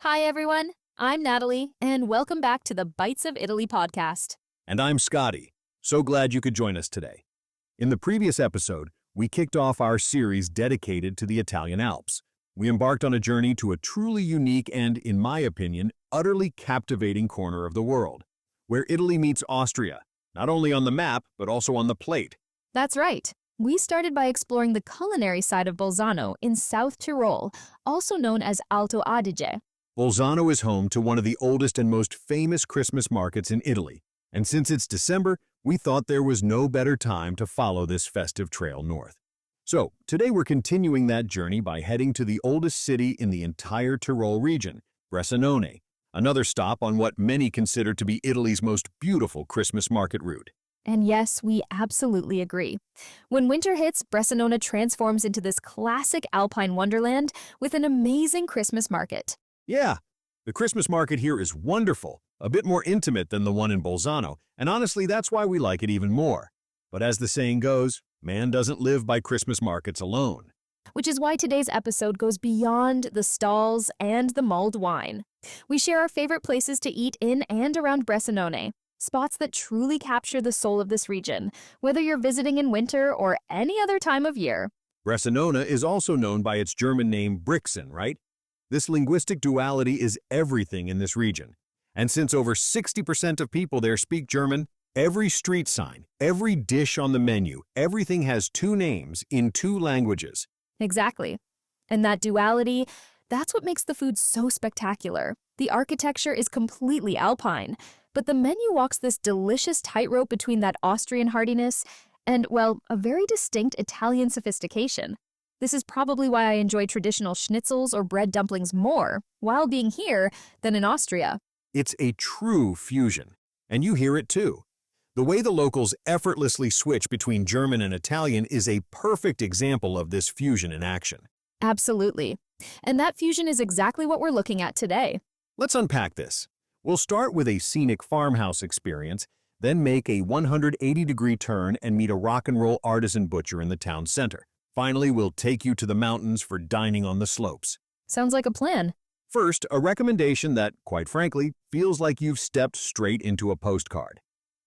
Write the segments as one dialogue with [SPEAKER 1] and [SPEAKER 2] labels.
[SPEAKER 1] Hi, everyone. I'm Natalie, and welcome back to the Bites of Italy podcast.
[SPEAKER 2] And I'm Scotty. So glad you could join us today. In the previous episode, we kicked off our series dedicated to the Italian Alps. We embarked on a journey to a truly unique and, in my opinion, utterly captivating corner of the world, where Italy meets Austria, not only on the map, but also on the plate.
[SPEAKER 1] That's right. We started by exploring the culinary side of Bolzano in South Tyrol, also known as Alto Adige.
[SPEAKER 2] Bolzano is home to one of the oldest and most famous Christmas markets in Italy, and since it's December, we thought there was no better time to follow this festive trail north. So, today we're continuing that journey by heading to the oldest city in the entire Tyrol region, Bressanone, another stop on what many consider to be Italy's most beautiful Christmas market route.
[SPEAKER 1] And yes, we absolutely agree. When winter hits, Bressanone transforms into this classic Alpine wonderland with an amazing Christmas market.
[SPEAKER 2] Yeah, the Christmas market here is wonderful, a bit more intimate than the one in Bolzano, and honestly, that's why we like it even more. But as the saying goes, man doesn't live by Christmas markets alone.
[SPEAKER 1] Which is why today's episode goes beyond the stalls and the mulled wine. We share our favorite places to eat in and around Bressanone, spots that truly capture the soul of this region, whether you're visiting in winter or any other time of year.
[SPEAKER 2] Bressanone is also known by its German name Brixen, right? This linguistic duality is everything in this region. And since over 60% of people there speak German, every street sign, every dish on the menu, everything has two names in two languages.
[SPEAKER 1] Exactly. And that duality, that's what makes the food so spectacular. The architecture is completely Alpine, but the menu walks this delicious tightrope between that Austrian heartiness and, well, a very distinct Italian sophistication. This is probably why I enjoy traditional schnitzels or bread dumplings more while being here than in Austria.
[SPEAKER 2] It's a true fusion, and you hear it too. The way the locals effortlessly switch between German and Italian is a perfect example of this fusion in action.
[SPEAKER 1] Absolutely. And that fusion is exactly what we're looking at today.
[SPEAKER 2] Let's unpack this. We'll start with a scenic farmhouse experience, then make a 180-degree turn and meet a rock and roll artisan butcher in the town center. Finally, we'll take you to the mountains for dining on the slopes.
[SPEAKER 1] Sounds like a plan.
[SPEAKER 2] First, a recommendation that, quite frankly, feels like you've stepped straight into a postcard.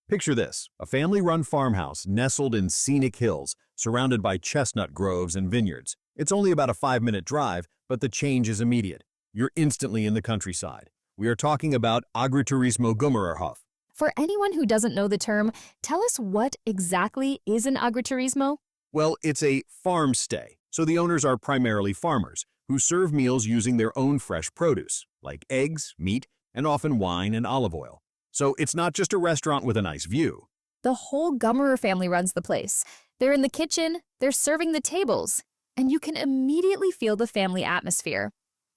[SPEAKER 2] Picture this, a family-run farmhouse nestled in scenic hills, surrounded by chestnut groves and vineyards. It's only about a 5-minute drive, but the change is immediate. You're instantly in the countryside. We are talking about Agriturismo Gummererhof.
[SPEAKER 1] For anyone who doesn't know the term, tell us what exactly is an agriturismo?
[SPEAKER 2] Well, it's a farm stay, so the owners are primarily farmers who serve meals using their own fresh produce, like eggs, meat, and often wine and olive oil. So it's not just a restaurant with a nice view.
[SPEAKER 1] The whole Gummerer family runs the place. They're in the kitchen, they're serving the tables, and you can immediately feel the family atmosphere.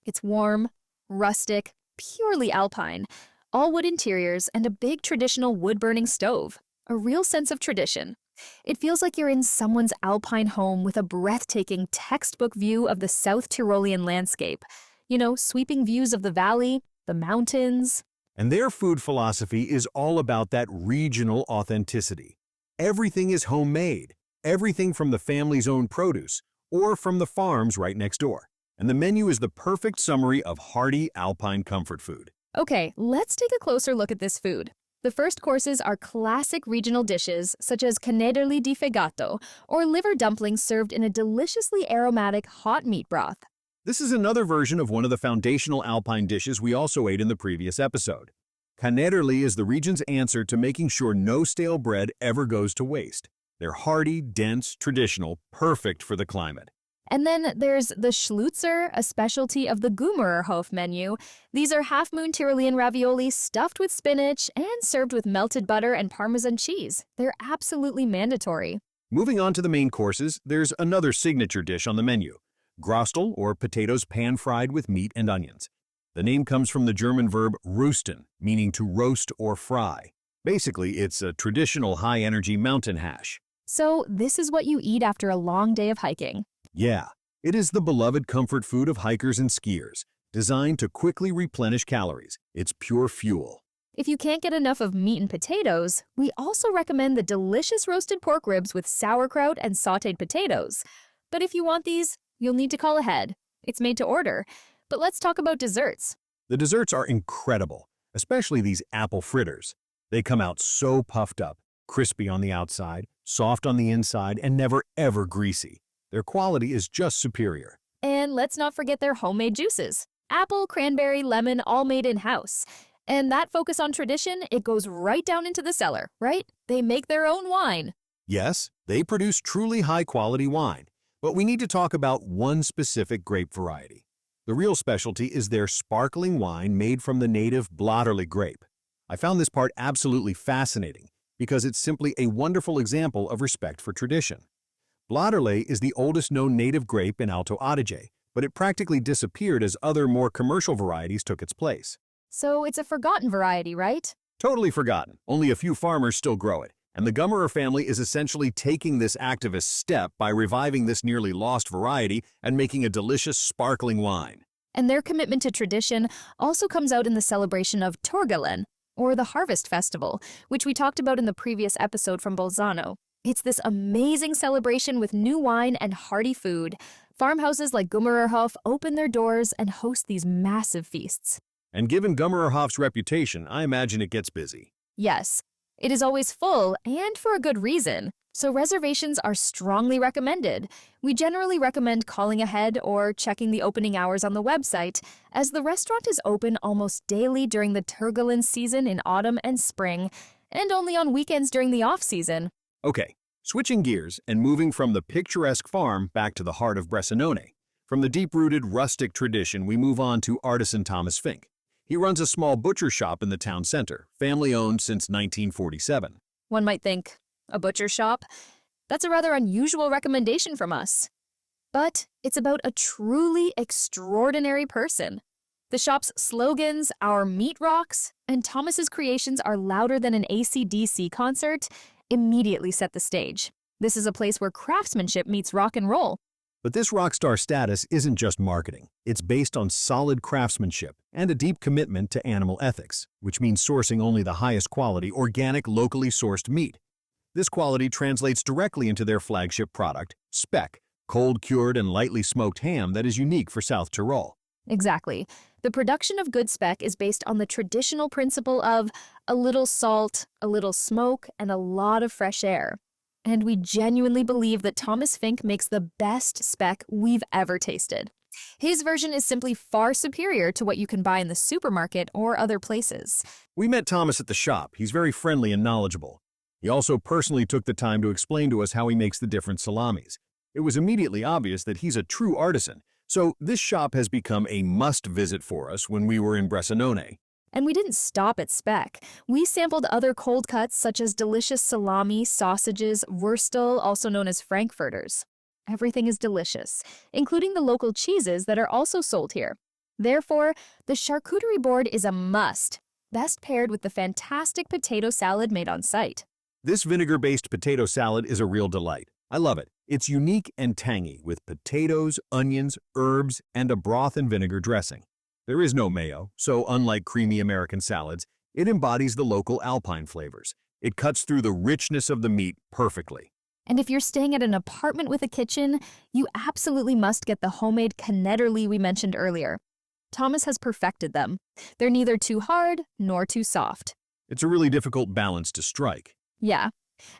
[SPEAKER 1] It's warm, rustic, purely Alpine, all wood interiors and a big traditional wood-burning stove. A real sense of tradition. It feels like you're in someone's Alpine home with a breathtaking textbook view of the South Tyrolean landscape. You know, sweeping views of the valley, the mountains.
[SPEAKER 2] And their food philosophy is all about that regional authenticity. Everything is homemade, everything from the family's own produce or from the farms right next door. And the menu is the perfect summary of hearty Alpine comfort food.
[SPEAKER 1] Okay, let's take a closer look at this food. The first courses are classic regional dishes such as Canederli di fegato or liver dumplings served in a deliciously aromatic hot meat broth.
[SPEAKER 2] This is another version of one of the foundational Alpine dishes we also ate in the previous episode. Canederli is the region's answer to making sure no stale bread ever goes to waste. They're hearty, dense, traditional, perfect for the climate.
[SPEAKER 1] And then there's the Schlutzer, a specialty of the Gummererhof menu. These are half-moon Tyrolean ravioli stuffed with spinach and served with melted butter and Parmesan cheese. They're absolutely mandatory.
[SPEAKER 2] Moving on to the main courses, there's another signature dish on the menu. Grostl, or potatoes pan-fried with meat and onions. The name comes from the German verb rösten, meaning to roast or fry. Basically, it's a traditional high-energy mountain hash.
[SPEAKER 1] So this is what you eat after a long day of hiking.
[SPEAKER 2] Yeah, it is the beloved comfort food of hikers and skiers, designed to quickly replenish calories. It's pure fuel.
[SPEAKER 1] If you can't get enough of meat and potatoes, we also recommend the delicious roasted pork ribs with sauerkraut and sautéed potatoes. But if you want these, you'll need to call ahead. It's made to order. But let's talk about desserts.
[SPEAKER 2] The desserts are incredible, especially these apple fritters. They come out so puffed up, crispy on the outside, soft on the inside, and never ever greasy. Their quality is just superior.
[SPEAKER 1] And let's not forget their homemade juices. Apple, cranberry, lemon, all made in-house. And that focus on tradition, it goes right down into the cellar, right? They make their own wine.
[SPEAKER 2] Yes, they produce truly high-quality wine, but we need to talk about one specific grape variety. The real specialty is their sparkling wine made from the native Blaterle grape. I found this part absolutely fascinating because it's simply a wonderful example of respect for tradition. Blaterle is the oldest known native grape in Alto Adige, but it practically disappeared as other more commercial varieties took its place.
[SPEAKER 1] So it's a forgotten variety, right?
[SPEAKER 2] Totally forgotten. Only a few farmers still grow it, and the Gummerer family is essentially taking this activist step by reviving this nearly lost variety and making a delicious sparkling wine.
[SPEAKER 1] And their commitment to tradition also comes out in the celebration of Törggelen, or the Harvest Festival, which we talked about in the previous episode from Bolzano. It's this amazing celebration with new wine and hearty food. Farmhouses like Gummererhof open their doors and host these massive feasts.
[SPEAKER 2] And given Gummererhof's reputation, I imagine it gets busy.
[SPEAKER 1] Yes, it is always full, and for a good reason. So reservations are strongly recommended. We generally recommend calling ahead or checking the opening hours on the website, as the restaurant is open almost daily during the Törggelen season in autumn and spring, and only on weekends during the off-season.
[SPEAKER 2] Okay, switching gears and moving from the picturesque farm back to the heart of Bressanone. From the deep-rooted rustic tradition, we move on to artisan Thomas Fink. He runs a small butcher shop in the town center, family-owned since 1947.
[SPEAKER 1] One might think, a butcher shop? That's a rather unusual recommendation from us. But it's about a truly extraordinary person. The shop's slogans, "Our meat rocks," and Thomas's creations are louder than an AC/DC concert, immediately set the stage. This is a place where craftsmanship meets rock and roll.
[SPEAKER 2] But this rockstar status isn't just marketing. It's based on solid craftsmanship and a deep commitment to animal ethics, which means sourcing only the highest quality, organic, locally sourced meat. This quality translates directly into their flagship product, Speck, cold-cured and lightly smoked ham that is unique for South Tyrol.
[SPEAKER 1] Exactly. The production of good Speck is based on the traditional principle of a little salt, a little smoke, and a lot of fresh air. And we genuinely believe that Thomas Fink makes the best Speck we've ever tasted. His version is simply far superior to what you can buy in the supermarket or other places.
[SPEAKER 2] We met Thomas at the shop. He's very friendly and knowledgeable. He also personally took the time to explain to us how he makes the different salamis. It was immediately obvious that he's a true artisan, so this shop has become a must-visit for us when we were in Bressanone.
[SPEAKER 1] And we didn't stop at Speck. We sampled other cold cuts such as delicious salami, sausages, Würstel, also known as Frankfurters. Everything is delicious, including the local cheeses that are also sold here. Therefore, the charcuterie board is a must, best paired with the fantastic potato salad made on site.
[SPEAKER 2] This vinegar-based potato salad is a real delight. I love it. It's unique and tangy with potatoes, onions, herbs, and a broth and vinegar dressing. There is no mayo, so unlike creamy American salads, it embodies the local Alpine flavors. It cuts through the richness of the meat perfectly.
[SPEAKER 1] And if you're staying at an apartment with a kitchen, you absolutely must get the homemade Canederli we mentioned earlier. Thomas has perfected them. They're neither too hard nor too soft.
[SPEAKER 2] It's a really difficult balance to strike.
[SPEAKER 1] Yeah,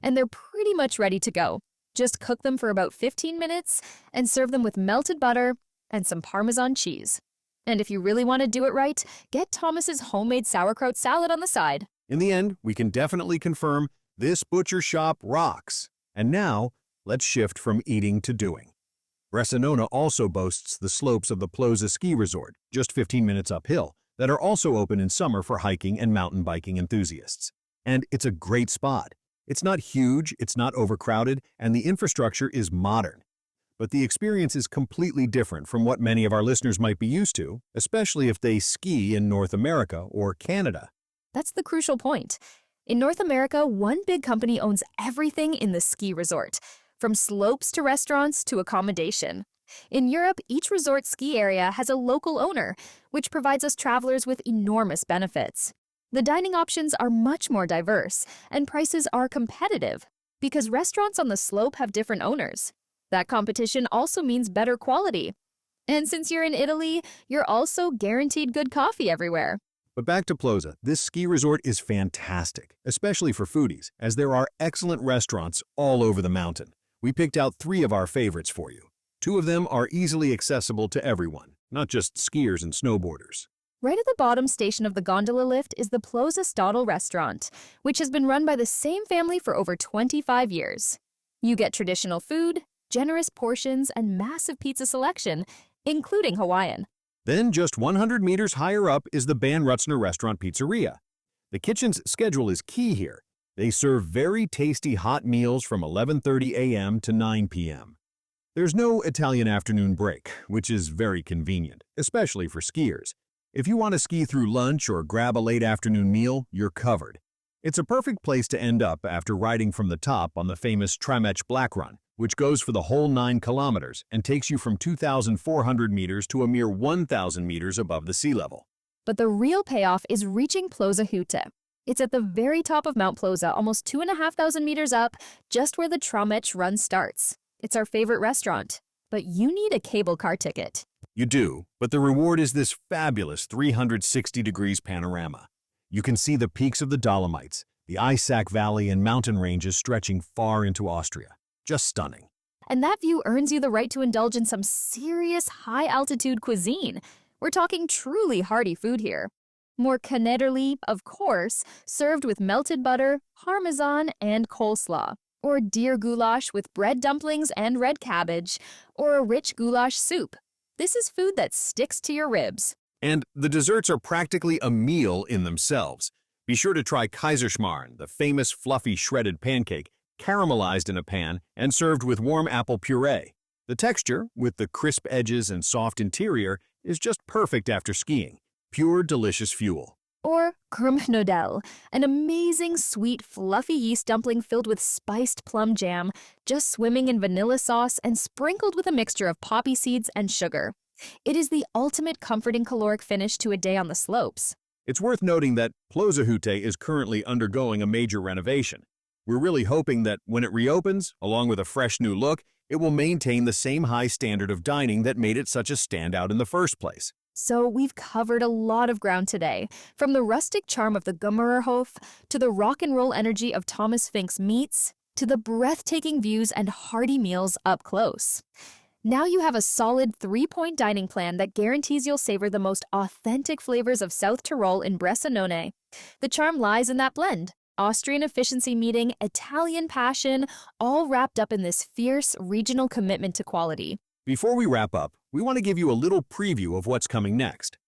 [SPEAKER 1] and they're pretty much ready to go. Just cook them for about 15 minutes and serve them with melted butter and some Parmesan cheese. And if you really want to do it right, get Thomas's homemade sauerkraut salad on the side.
[SPEAKER 2] In the end, we can definitely confirm this butcher shop rocks. And now, let's shift from eating to doing. Bressanone also boasts the slopes of the Plose ski resort, just 15 minutes uphill, that are also open in summer for hiking and mountain biking enthusiasts. And it's a great spot. It's not huge, it's not overcrowded, and the infrastructure is modern. But the experience is completely different from what many of our listeners might be used to, especially if they ski in North America or Canada.
[SPEAKER 1] That's the crucial point. In North America, one big company owns everything in the ski resort, from slopes to restaurants to accommodation. In Europe, each resort ski area has a local owner, which provides us travelers with enormous benefits. The dining options are much more diverse, and prices are competitive, because restaurants on the slope have different owners. That competition also means better quality. And since you're in Italy, you're also guaranteed good coffee everywhere.
[SPEAKER 2] But back to Plose, this ski resort is fantastic, especially for foodies, as there are excellent restaurants all over the mountain. We picked out 3 of our favorites for you. 2 of them are easily accessible to everyone, not just skiers and snowboarders.
[SPEAKER 1] Right at the bottom station of the gondola lift is the Stodl restaurant, which has been run by the same family for over 25 years. You get traditional food, generous portions, and massive pizza selection, including Hawaiian.
[SPEAKER 2] Then, just 100 meters higher up is the Rutzner restaurant Pizzeria. The kitchen's schedule is key here. They serve very tasty hot meals from 11:30 a.m. to 9 p.m. There's no Italian afternoon break, which is very convenient, especially for skiers. If you want to ski through lunch or grab a late afternoon meal, you're covered. It's a perfect place to end up after riding from the top on the famous Trimech Black Run, which goes for the whole 9 kilometers and takes you from 2,400 meters to a mere 1,000 meters above the sea level.
[SPEAKER 1] But the real payoff is reaching Plosehuette. It's at the very top of Mount Plose, almost 2,500 meters up, just where the Trimech Run starts. It's our favorite restaurant, but you need a cable car ticket.
[SPEAKER 2] You do, but the reward is this fabulous 360 degrees panorama. You can see the peaks of the Dolomites, the Eisack Valley and mountain ranges stretching far into Austria. Just stunning.
[SPEAKER 1] And that view earns you the right to indulge in some serious high-altitude cuisine. We're talking truly hearty food here. More Canederli, of course, served with melted butter, parmesan, and coleslaw. Or deer goulash with bread dumplings and red cabbage. Or a rich goulash soup. This is food that sticks to your ribs.
[SPEAKER 2] And the desserts are practically a meal in themselves. Be sure to try Kaiserschmarrn, the famous fluffy shredded pancake, caramelized in a pan and served with warm apple puree. The texture, with the crisp edges and soft interior, is just perfect after skiing. Pure, delicious fuel.
[SPEAKER 1] Or Knödel, an amazing, sweet, fluffy yeast dumpling filled with spiced plum jam, just swimming in vanilla sauce and sprinkled with a mixture of poppy seeds and sugar. It is the ultimate comforting caloric finish to a day on the slopes.
[SPEAKER 2] It's worth noting that Plosehuette is currently undergoing a major renovation. We're really hoping that when it reopens, along with a fresh new look, it will maintain the same high standard of dining that made it such a standout in the first place.
[SPEAKER 1] So we've covered a lot of ground today, from the rustic charm of the Gummererhof, to the rock and roll energy of Thomas Fink's meats, to the breathtaking views and hearty meals up close. Now you have a solid 3-point dining plan that guarantees you'll savor the most authentic flavors of South Tyrol in Bressanone. The charm lies in that blend. Austrian efficiency meeting, Italian passion, all wrapped up in this fierce regional commitment to quality.
[SPEAKER 2] Before we wrap up, we want to give you a little preview of what's coming next.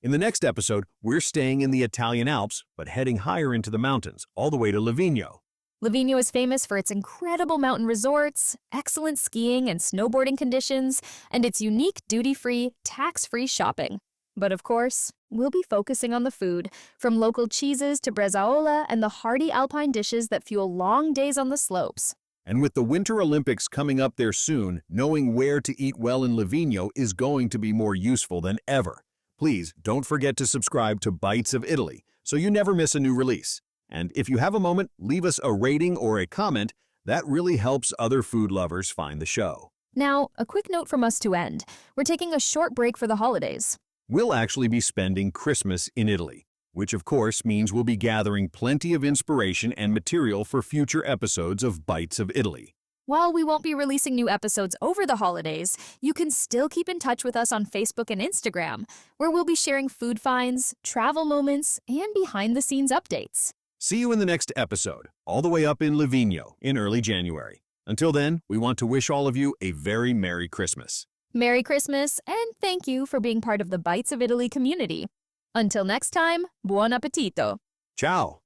[SPEAKER 2] In the next episode, we're staying in the Italian Alps, but heading higher into the mountains, all the way to Livigno.
[SPEAKER 1] Livigno is famous for its incredible mountain resorts, excellent skiing and snowboarding conditions, and its unique duty-free, tax-free shopping. But of course, we'll be focusing on the food, from local cheeses to bresaola and the hearty Alpine dishes that fuel long days on the slopes.
[SPEAKER 2] And with the Winter Olympics coming up there soon, knowing where to eat well in Livigno is going to be more useful than ever. Please don't forget to subscribe to Bites of Italy so you never miss a new release. And if you have a moment, leave us a rating or a comment. That really helps other food lovers find the show.
[SPEAKER 1] Now, a quick note from us to end. We're taking a short break for the holidays.
[SPEAKER 2] We'll actually be spending Christmas in Italy, which of course means we'll be gathering plenty of inspiration and material for future episodes of Bites of Italy.
[SPEAKER 1] While we won't be releasing new episodes over the holidays, you can still keep in touch with us on Facebook and Instagram, where we'll be sharing food finds, travel moments, and behind-the-scenes updates.
[SPEAKER 2] See you in the next episode, all the way up in Livigno in early January. Until then, we want to wish all of you a very Merry Christmas.
[SPEAKER 1] Merry Christmas, and thank you for being part of the Bites of Italy community. Until next time, buon appetito!
[SPEAKER 2] Ciao!